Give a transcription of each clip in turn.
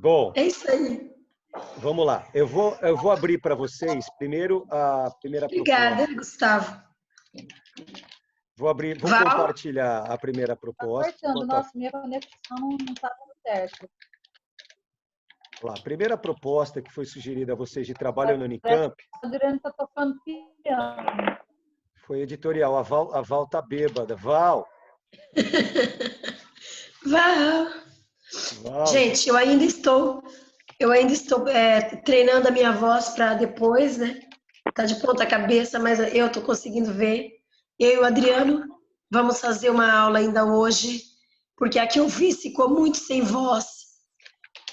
Bom, É isso aí. vamos lá. Eu vou abrir para vocês primeiro a primeira Obrigada, proposta. Gustavo. Vou Val? compartilhar a primeira Tá proposta. cortando, nossa, minha conexão não tá dando certo. Lá, a primeira proposta que foi sugerida a vocês de trabalho no Parece Unicamp que o Adriano tá tocando piano. foi editorial. A Val tá bêbada. Val! Val! Val! Gente, eu ainda estou treinando a minha voz para depois, né? Tá de ponta cabeça, mas eu estou conseguindo ver. Eu e o Adriano vamos fazer uma aula ainda hoje, porque a que eu fiz ficou muito sem voz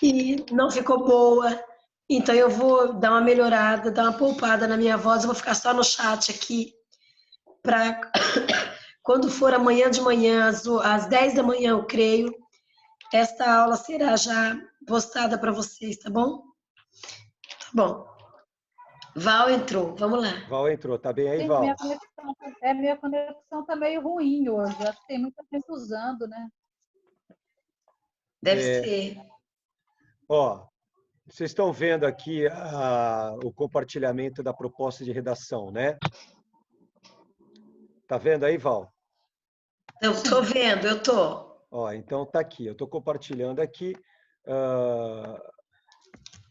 e não ficou boa. Então eu vou dar uma melhorada, dar uma poupada na minha voz. Eu vou ficar só no chat aqui para quando for amanhã de manhã, às 10 da manhã, eu creio, esta aula será já postada para vocês, tá bom? Tá bom. Val entrou, vamos lá. Val entrou. Tá bem aí, Sim, Val? minha conexão tá meio ruim hoje. Acho que tem muita gente usando, né? Deve ser. Ó, vocês estão vendo aqui o compartilhamento da proposta de redação, né? Tá vendo aí, Val? Eu tô vendo, eu tô. Ó, então tá aqui. Eu estou compartilhando aqui.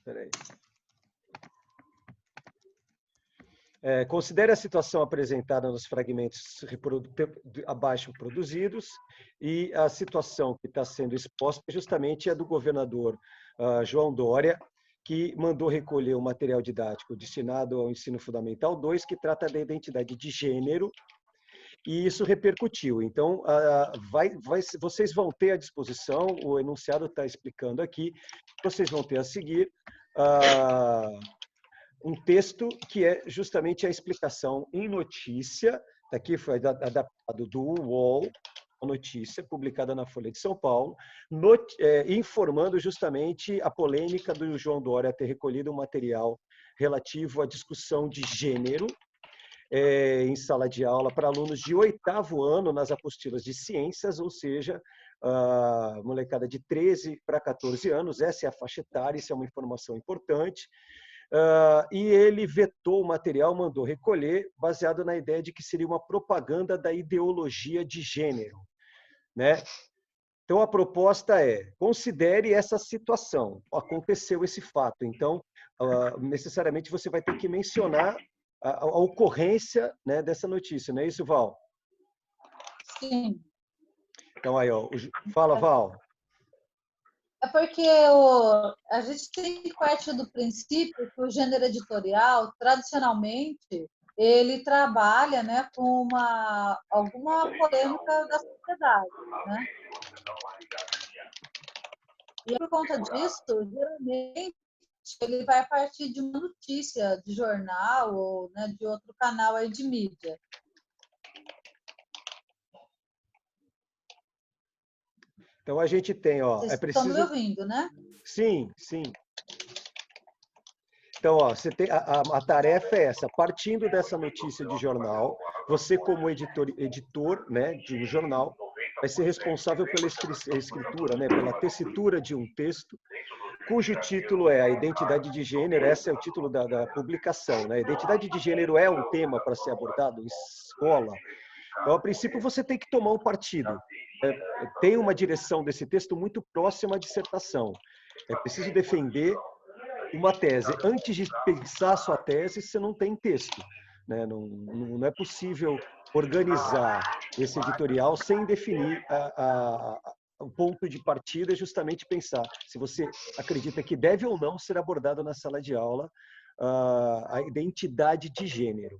Peraí. Considere a situação apresentada nos fragmentos abaixo produzidos e a situação que está sendo exposta justamente é do governador João Dória, que mandou recolher um material didático destinado ao ensino fundamental 2, que trata da identidade de gênero, e isso repercutiu. Então, vocês vão ter à disposição, o enunciado está explicando aqui, vocês vão ter a seguir um texto que é justamente a explicação em notícia, daqui foi adaptado do UOL, a notícia publicada na Folha de São Paulo, informando justamente a polêmica do João Dória ter recolhido um material relativo à discussão de gênero em sala de aula para alunos de 8º ano nas apostilas de ciências, ou seja, molecada de 13 para 14 anos, essa é a faixa etária, isso é uma informação importante. E ele vetou o material, mandou recolher, baseado na ideia de que seria uma propaganda da ideologia de gênero, né? Então, a proposta é, considere essa situação, aconteceu esse fato, então, necessariamente você vai ter que mencionar a ocorrência, né, dessa notícia, não é isso, Val? Sim. Então, aí, ó, fala, Val. É porque a gente tem que partir do princípio que o gênero editorial, tradicionalmente, ele trabalha, né, com alguma polêmica da sociedade, né? E por conta disso, geralmente, ele vai partir de uma notícia de jornal ou, né, de outro canal aí de mídia. Então, a gente tem, ó... Vocês estão me ouvindo, né? Sim, sim. Então, ó, você tem, a tarefa é essa, partindo dessa notícia de jornal, você como editor, né, de um jornal, vai ser responsável pela escritura, né, pela tessitura de um texto, cujo título é a identidade de gênero, esse é o título da publicação, né? Identidade de gênero é um tema para ser abordado em escola. Então, a princípio, você tem que tomar um partido. Tem uma direção desse texto muito próxima à dissertação. É preciso defender uma tese. Antes de pensar a sua tese, você não tem texto, né? Não é possível organizar esse editorial sem definir o ponto de partida, é justamente pensar se você acredita que deve ou não ser abordado na sala de aula a identidade de gênero.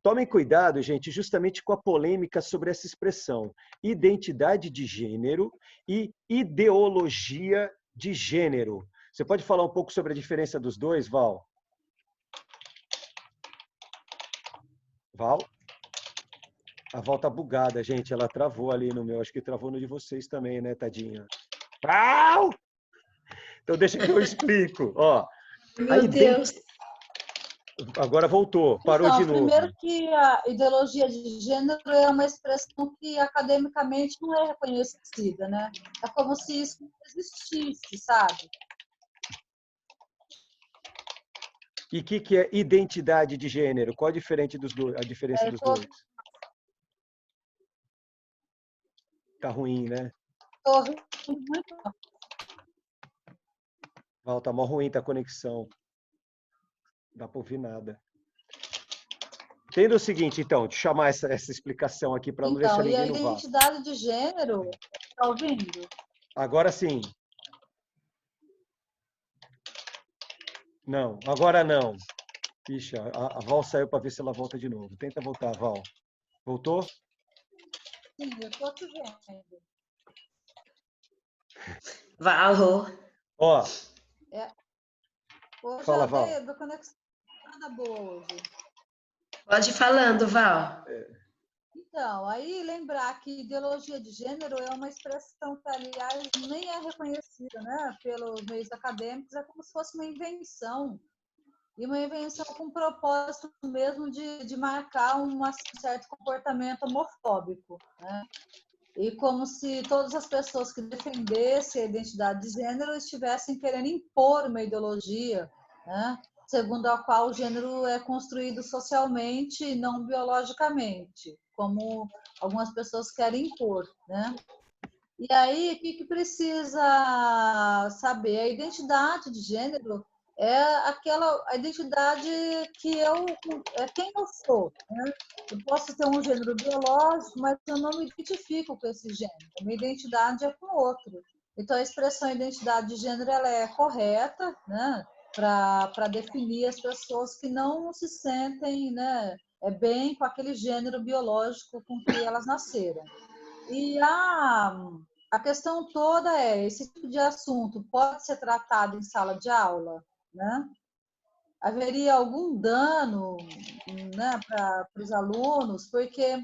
Tomem cuidado, gente, justamente com a polêmica sobre essa expressão, identidade de gênero e ideologia de gênero. Você pode falar um pouco sobre a diferença dos dois, Val? Val? A Val tá bugada, gente. Ela travou ali no meu. Acho que travou no de vocês também, né, tadinha? Val! Então, deixa que eu explico. Ó, Meu Deus. Agora voltou, parou então, de novo. Primeiro que a ideologia de gênero é uma expressão que academicamente não é reconhecida, né? É como se isso não existisse, sabe? E o que é identidade de gênero? Qual a diferença dos dois? A diferença dos dois? Tá ruim, né? Tô ouvindo muito. Val, tá mó ruim, tá a conexão. Não dá para ouvir nada. Entenda o seguinte, então, deixa eu chamar essa explicação aqui para não deixar Então, e a ninguém no vácuo. identidade de gênero, tá ouvindo? Agora sim. Não, agora não. Ixi, a Val saiu para ver se ela volta de novo. Tenta voltar, Val. Voltou? Sim, eu tô te vendo. Val. Ó, Hoje fala, a Val. da conexão nada boa hoje. Pode ir falando, Val. Então, aí lembrar que ideologia de gênero é uma expressão que, aliás, nem é reconhecida, né, pelos meios acadêmicos, é como se fosse uma invenção. E uma invenção com o propósito mesmo de marcar um certo comportamento homofóbico, né? E como se todas as pessoas que defendessem a identidade de gênero estivessem querendo impor uma ideologia, né? Segundo a qual o gênero é construído socialmente e não biologicamente, como algumas pessoas querem impor, né? E aí, o que precisa saber? A identidade de gênero é a identidade que é quem eu sou, né? Eu posso ter um gênero biológico, mas eu não me identifico com esse gênero. A minha identidade é com outro. Então, a expressão identidade de gênero ela é correta, né? Para definir as pessoas que não se sentem, né, bem com aquele gênero biológico com que elas nasceram. E a questão toda é, esse tipo de assunto pode ser tratado em sala de aula, né? Haveria algum dano, né, para os alunos, porque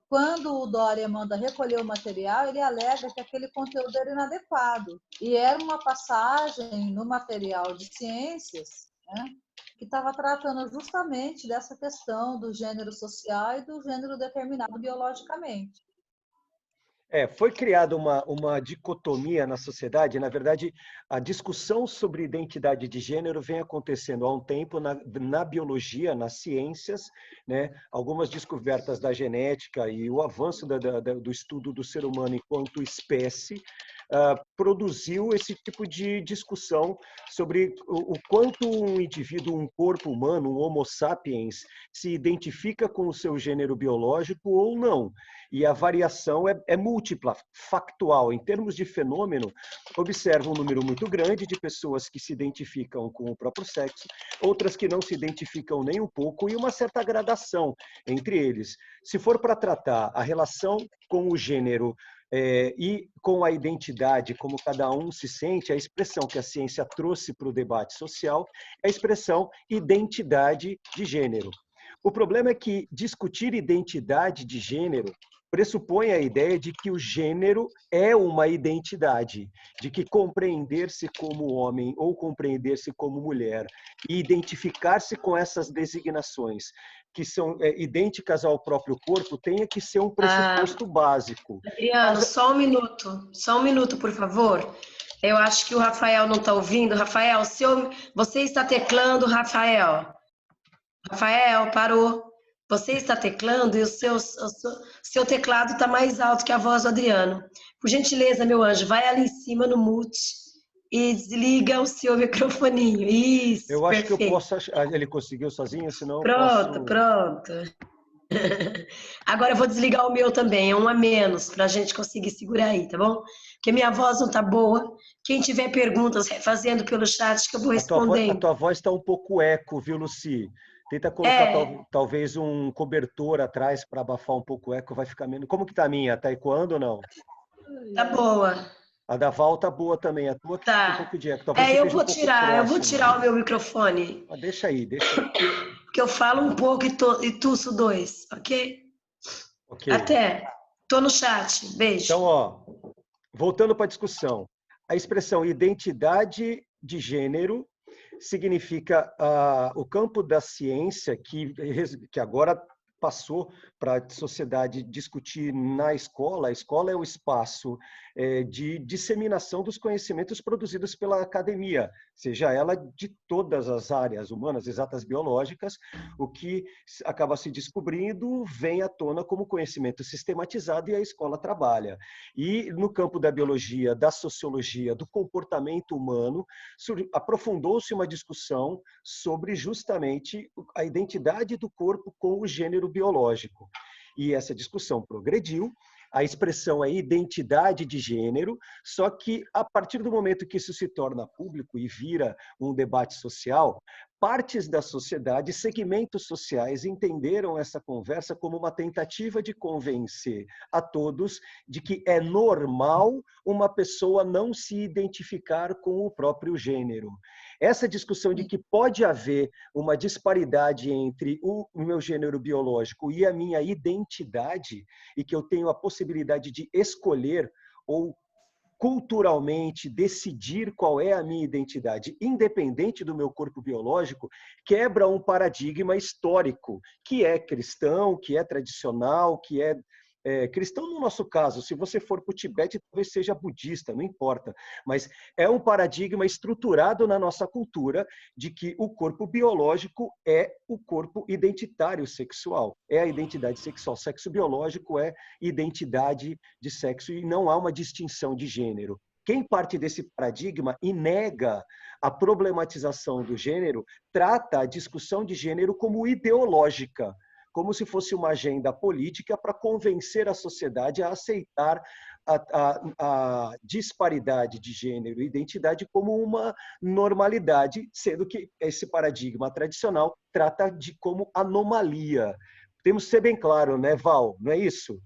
quando o Dória manda recolher o material, ele alega que aquele conteúdo era inadequado. E era uma passagem no material de ciências, né, que estava tratando justamente dessa questão do gênero social e do gênero determinado biologicamente. Foi criada uma dicotomia na sociedade. Na verdade, a discussão sobre identidade de gênero vem acontecendo há um tempo na biologia, nas ciências, né? Algumas descobertas da genética e o avanço do estudo do ser humano enquanto espécie produziu esse tipo de discussão sobre o quanto um indivíduo, um corpo humano, um Homo sapiens, se identifica com o seu gênero biológico ou não. E a variação é múltipla, factual. Em termos de fenômeno, observa um número muito grande de pessoas que se identificam com o próprio sexo, outras que não se identificam nem um pouco, e uma certa gradação entre eles. Se for para tratar a relação com o gênero e com a identidade, como cada um se sente, a expressão que a ciência trouxe para o debate social é a expressão identidade de gênero. O problema é que discutir identidade de gênero pressupõe a ideia de que o gênero é uma identidade, de que compreender-se como homem ou compreender-se como mulher e identificar-se com essas designações que são idênticas ao próprio corpo tenha que ser um pressuposto básico. Adriano, só um minuto, por favor. Eu acho que o Rafael não está ouvindo. Rafael, você está teclando, Rafael. Rafael, parou. Você está teclando e o seu teclado está mais alto que a voz do Adriano. Por gentileza, meu anjo, vai ali em cima no mute e desliga o seu microfoninho. Isso, eu acho perfeito. que eu posso... Ele conseguiu sozinho, senão pronto, eu posso... Pronto. Agora eu vou desligar o meu também, é um a menos, para a gente conseguir segurar aí, tá bom? Porque minha voz não tá boa. Quem tiver perguntas, fazendo pelo chat, que eu vou respondendo. A tua voz está um pouco eco, viu, Lucy? Tenta colocar talvez um cobertor atrás para abafar um pouco o eco, vai ficar menos. Como que tá a minha? Tá ecoando ou não? Tá boa. A da Val tá boa também. A tua que fica um pouco de eco. Talvez eu vou tirar o meu microfone. Ah, deixa aí. Porque eu falo um pouco e tuço dois, ok? Até. Tô no chat. Beijo. Então, voltando para a discussão. A expressão identidade de gênero significa o campo da ciência que agora passou para a sociedade discutir na escola. A escola é o espaço de disseminação dos conhecimentos produzidos pela academia, seja ela de todas as áreas humanas, exatas, biológicas. O que acaba se descobrindo vem à tona como conhecimento sistematizado e a escola trabalha. E no campo da biologia, da sociologia, do comportamento humano, aprofundou-se uma discussão sobre justamente a identidade do corpo com o gênero biológico. E essa discussão progrediu. A expressão é identidade de gênero, só que a partir do momento que isso se torna público e vira um debate social, partes da sociedade, segmentos sociais entenderam essa conversa como uma tentativa de convencer a todos de que é normal uma pessoa não se identificar com o próprio gênero. Essa discussão de que pode haver uma disparidade entre o meu gênero biológico e a minha identidade, e que eu tenho a possibilidade de escolher ou culturalmente decidir qual é a minha identidade, independente do meu corpo biológico, quebra um paradigma histórico, que é cristão, que é tradicional, que é cristão no nosso caso. Se você for para o Tibete, talvez seja budista, não importa. Mas é um paradigma estruturado na nossa cultura de que o corpo biológico é o corpo identitário sexual, é a identidade sexual. Sexo biológico é identidade de sexo e não há uma distinção de gênero. Quem parte desse paradigma e nega a problematização do gênero, trata a discussão de gênero como ideológica, como se fosse uma agenda política para convencer a sociedade a aceitar a disparidade de gênero e identidade como uma normalidade, sendo que esse paradigma tradicional trata de como anomalia. Temos que ser bem claro, né, Val? Não é isso?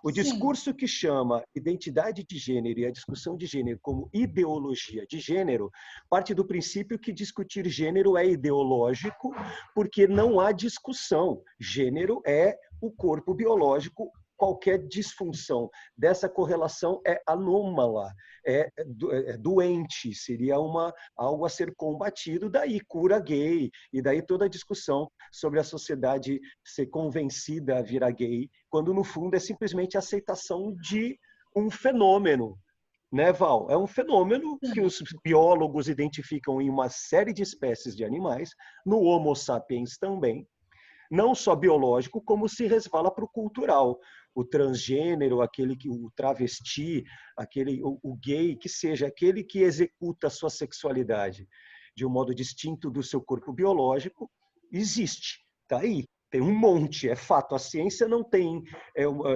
O discurso que chama identidade de gênero e a discussão de gênero como ideologia de gênero parte do princípio que discutir gênero é ideológico, porque não há discussão. Gênero é o corpo biológico. Qualquer disfunção dessa correlação é anômala, é doente, seria algo a ser combatido, daí cura gay, e daí toda a discussão sobre a sociedade ser convencida a virar gay, quando no fundo é simplesmente a aceitação de um fenômeno, né, Val? É um fenômeno que os biólogos identificam em uma série de espécies de animais, no Homo sapiens também, não só biológico, como se resvala para o cultural. O transgênero, o travesti, o gay, que seja aquele que executa a sua sexualidade de um modo distinto do seu corpo biológico, existe, está aí. Tem um monte, é fato. A ciência não tem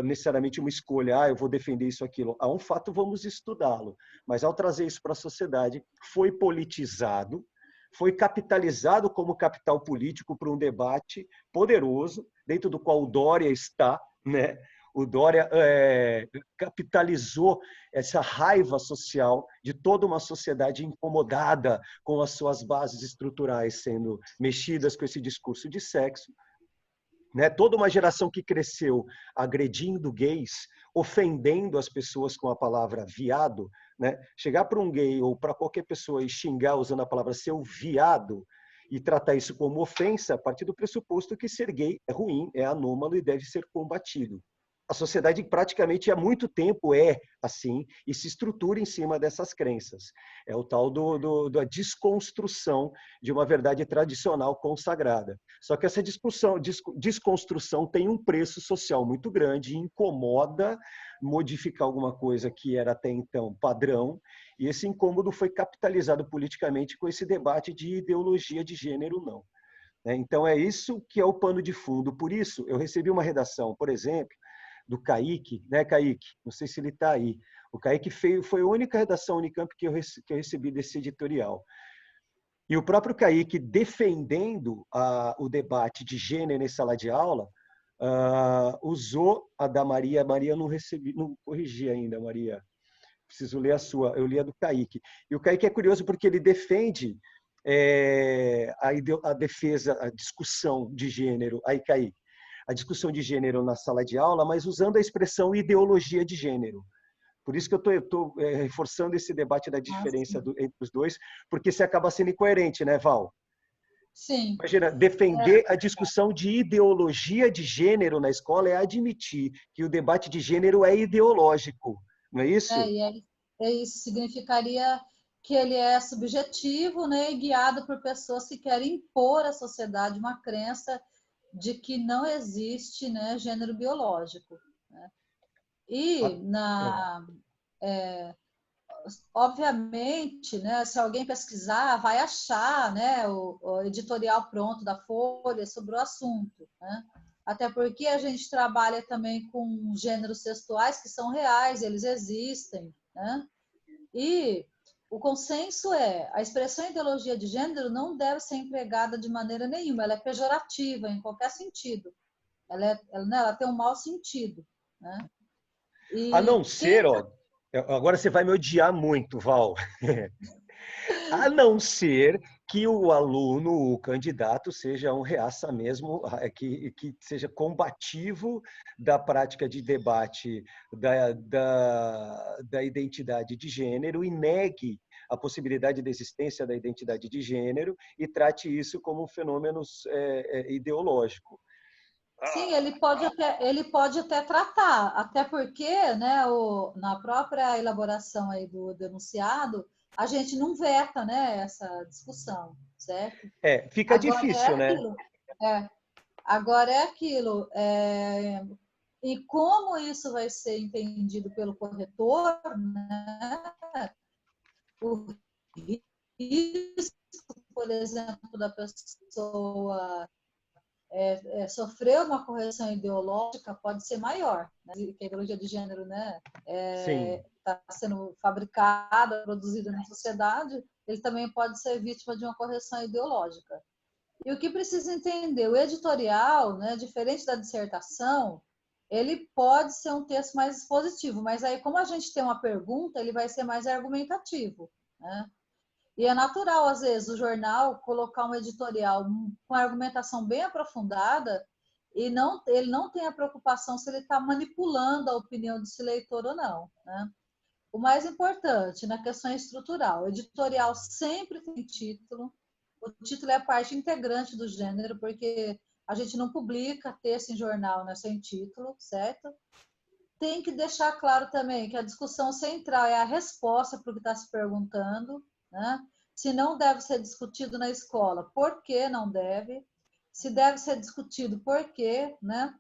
necessariamente uma escolha, eu vou defender isso, aquilo. Há um fato, vamos estudá-lo. Mas ao trazer isso para a sociedade, foi politizado, foi capitalizado como capital político para um debate poderoso, dentro do qual o Dória está, né? O Dória capitalizou essa raiva social de toda uma sociedade incomodada com as suas bases estruturais sendo mexidas com esse discurso de sexo. Né? Toda uma geração que cresceu agredindo gays, ofendendo as pessoas com a palavra viado, né? Chegar para um gay ou para qualquer pessoa e xingar usando a palavra seu viado e tratar isso como ofensa, a partir do pressuposto que ser gay é ruim, é anômalo e deve ser combatido. A sociedade praticamente há muito tempo é assim e se estrutura em cima dessas crenças. É o tal da desconstrução de uma verdade tradicional consagrada. Só que essa desconstrução tem um preço social muito grande, incomoda modificar alguma coisa que era até então padrão, e esse incômodo foi capitalizado politicamente com esse debate de ideologia de gênero não. Então é isso que é o pano de fundo. Por isso, eu recebi uma redação, por exemplo, do Kaique, né, Kaique? Não sei se ele está aí. O Kaique foi a única redação Unicamp que eu recebi desse editorial. E o próprio Kaique, defendendo o debate de gênero em sala de aula, usou a da Maria. Maria não corrigi ainda, Maria. Preciso ler a sua. Eu li a do Kaique. E o Kaique é curioso porque ele defende a defesa, a discussão de gênero. Aí, Kaique. A discussão de gênero na sala de aula, mas usando a expressão ideologia de gênero. Por isso que eu estou reforçando esse debate da diferença entre os dois, porque você acaba sendo incoerente, né, Val? Sim. Imagina, defender a discussão de ideologia de gênero na escola é admitir que o debate de gênero é ideológico. não é isso? E aí, isso significaria que ele é subjetivo, né, e guiado por pessoas que querem impor à sociedade uma crença de que não existe, né, gênero biológico. Né? Ah, E, obviamente, né, se alguém pesquisar, vai achar, né, o editorial pronto da Folha sobre o assunto. Né? Até porque a gente trabalha também com gêneros textuais que são reais, eles existem. Né? E o consenso é: a expressão ideologia de gênero não deve ser empregada de maneira nenhuma, ela é pejorativa em qualquer sentido, ela tem um mau sentido. Né? A não E ser, quem. ó, agora você vai me odiar muito, Val. A não ser que o aluno, o candidato, seja um reaça mesmo, que seja combativo da prática de debate da identidade de gênero e negue a possibilidade de existência da identidade de gênero e trate isso como um fenômeno ideológico. Sim, ele pode até tratar, até porque, né, na própria elaboração aí do denunciado, a gente não veta, né, essa discussão, certo? Fica Agora é difícil, né? aquilo, agora é aquilo, e como isso vai ser entendido pelo corretor, né, o risco, por exemplo, da pessoa sofrer uma correção ideológica pode ser maior, né? Que a ideologia de gênero, né, Sim. está sendo fabricada, produzida na sociedade, ele também pode ser vítima de uma correção ideológica. E o que precisa entender, o editorial, né, diferente da dissertação, ele pode ser um texto mais expositivo, mas aí como a gente tem uma pergunta, ele vai ser mais argumentativo, né? E é natural, às vezes, o jornal colocar um editorial com argumentação bem aprofundada e ele não tem a preocupação se ele está manipulando a opinião desse leitor ou não. Né? O mais importante na questão estrutural, o editorial sempre tem título, o título é a parte integrante do gênero, porque a gente não publica texto em jornal, né, sem título, certo? Tem que deixar claro também que a discussão central é a resposta para o que está se perguntando, né? Se não deve ser discutido na escola, por que não deve? Se deve ser discutido, por quê, né?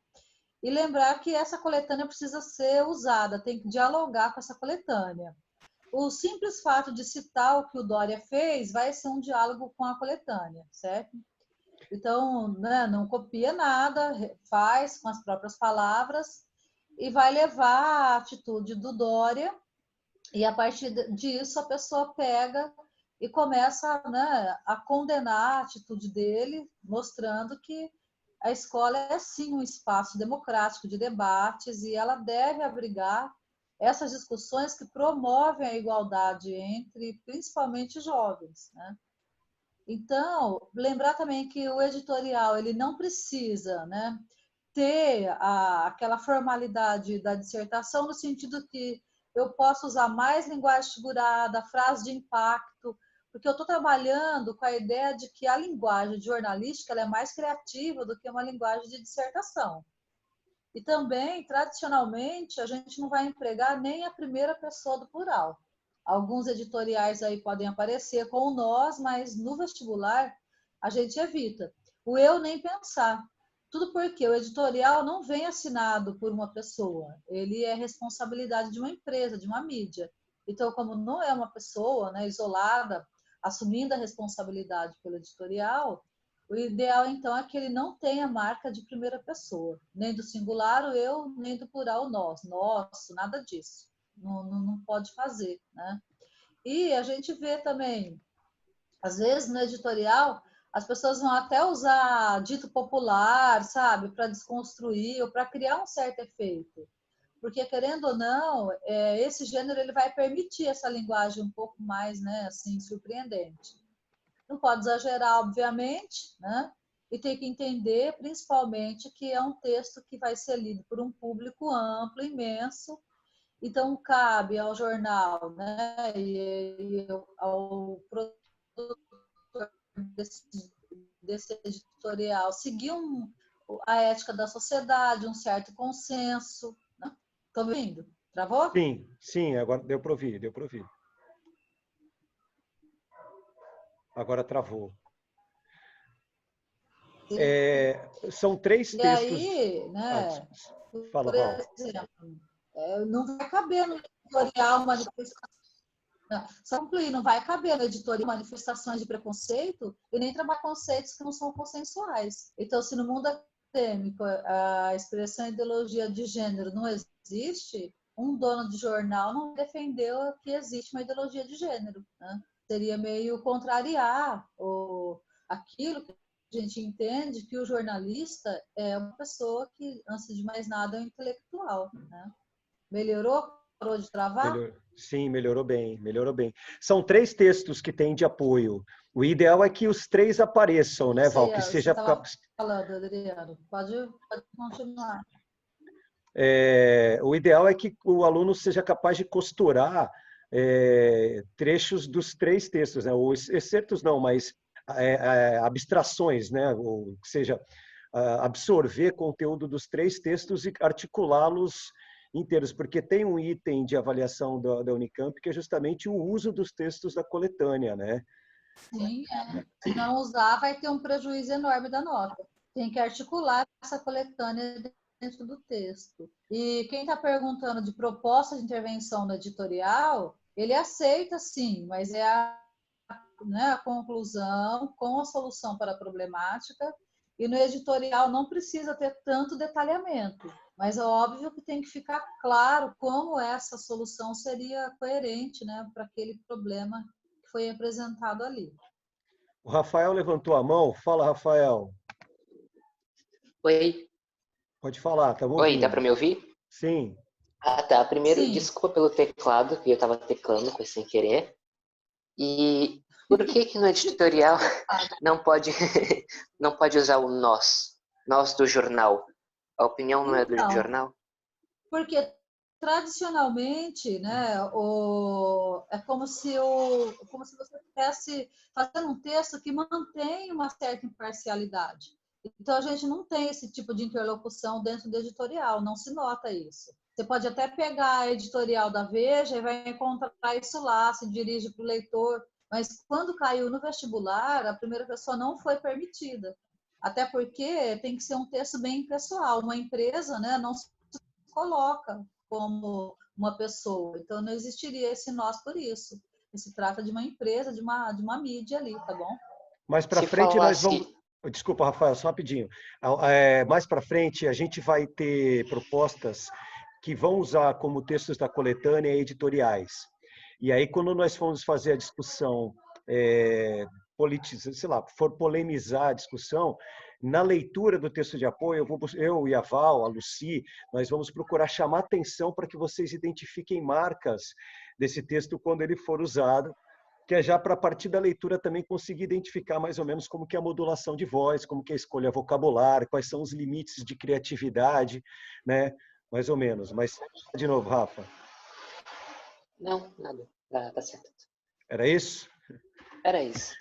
E lembrar que essa coletânea precisa ser usada, tem que dialogar com essa coletânea. O simples fato de citar o que o Dória fez vai ser um diálogo com a coletânea, certo? Então, né, não copia nada, faz com as próprias palavras e vai levar a atitude do Dória, e a partir disso a pessoa pega e começa, né, a condenar a atitude dele, mostrando que a escola é sim um espaço democrático de debates e ela deve abrigar essas discussões que promovem a igualdade entre, principalmente, jovens. Né? Então, lembrar também que o editorial ele não precisa, né, ter aquela formalidade da dissertação, no sentido que eu posso usar mais linguagem figurada, frase de impacto, porque eu estou trabalhando com a ideia de que a linguagem jornalística ela é mais criativa do que uma linguagem de dissertação. E também, tradicionalmente, a gente não vai empregar nem a primeira pessoa do plural. Alguns editoriais aí podem aparecer com o nós, mas no vestibular a gente evita. O eu nem pensar. Tudo porque o editorial não vem assinado por uma pessoa, ele é responsabilidade de uma empresa, de uma mídia. Então, como não é uma pessoa, né, isolada, assumindo a responsabilidade pelo editorial, o ideal, então, é que ele não tenha marca de primeira pessoa, nem do singular o eu, nem do plural o nós. Nosso, nada disso. Não pode fazer, né? E a gente vê também, às vezes no editorial, as pessoas vão até usar dito popular, sabe, para desconstruir ou para criar um certo efeito. Porque, querendo ou não, esse gênero ele vai permitir essa linguagem um pouco mais, né, assim, surpreendente. Não pode exagerar, obviamente, né? E tem que entender, principalmente, que é um texto que vai ser lido por um público amplo, imenso. Então, cabe ao jornal, né, e ao produtor desse editorial seguir a ética da sociedade, um certo consenso. Estão vendo? Travou? Sim, agora deu para ouvir, deu para ouvir. Agora travou. São 3 E textos. aí, Ah, né, fala, por Val. exemplo, não vai caber no editorial manifestação. Só concluir, não vai caber no editorial manifestações de preconceito e nem trabalhar conceitos que não são consensuais. Então, se no mundo acadêmico a expressão ideologia de gênero não existe, um dono de jornal não defendeu que existe uma ideologia de gênero, né? Seria meio contrariar aquilo que a gente entende que o jornalista é uma pessoa que, antes de mais nada, é um intelectual, né? Melhorou? Parou de travar? Sim, melhorou bem, melhorou bem. São 3 textos que tem de apoio. O ideal é que os 3 apareçam, né, Val? Que Você seja. estava falando, Adriano. Pode continuar. O ideal é que o aluno seja capaz de costurar trechos dos 3 textos, né? Ou excertos não, mas abstrações, né? Ou seja, absorver conteúdo dos 3 textos e articulá-los inteiros, porque tem um item de avaliação da Unicamp que é justamente o uso dos textos da coletânea, né? Sim, se não usar, vai ter um prejuízo enorme da nota. Tem que articular essa coletânea dentro do texto. E quem está perguntando de proposta de intervenção no editorial, ele aceita sim, mas é a conclusão com a solução para a problemática. E no editorial não precisa ter tanto detalhamento, mas é óbvio que tem que ficar claro como essa solução seria coerente, né, para aquele problema que foi apresentado ali. O Rafael levantou a mão. Fala, Rafael. Oi. Pode falar, estamos Oi, dá ouvindo. para me ouvir? Sim. Ah, tá. Primeiro, Sim. desculpa pelo teclado, que eu estava teclando sem querer. E por que no editorial não pode usar o nós do jornal? A opinião não é do jornal? Porque tradicionalmente, né, é como se você estivesse fazendo um texto que mantém uma certa imparcialidade. Então a gente não tem esse tipo de interlocução dentro do editorial, não se nota isso. Você pode até pegar a editorial da Veja e vai encontrar isso lá, se dirige para o leitor, mas quando caiu no vestibular, a primeira pessoa não foi permitida. Até porque tem que ser um texto bem pessoal. Uma empresa, né, não se coloca como uma pessoa. Então não existiria esse nós por isso. Se trata de uma empresa, de uma mídia ali, tá bom? Mais para frente nós vamos. Desculpa, Rafael, só rapidinho. Mais para frente a gente vai ter propostas que vão usar como textos da coletânea editoriais. E aí, quando nós formos fazer a discussão, for polemizar a discussão, na leitura do texto de apoio, eu e a Val, a Lucy, nós vamos procurar chamar atenção para que vocês identifiquem marcas desse texto quando ele for usado, que é já para a partir da leitura também conseguir identificar mais ou menos como que é a modulação de voz, como que é a escolha vocabular, quais são os limites de criatividade, né? Mais ou menos. Mas, de novo, Rafa. Não, nada. Tá certo. Era isso? Era isso.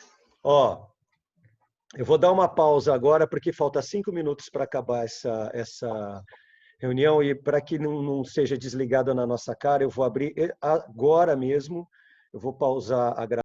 Eu vou dar uma pausa agora, porque falta 5 minutos para acabar essa reunião, e para que não seja desligada na nossa cara, eu vou abrir agora mesmo, eu vou pausar a gravação.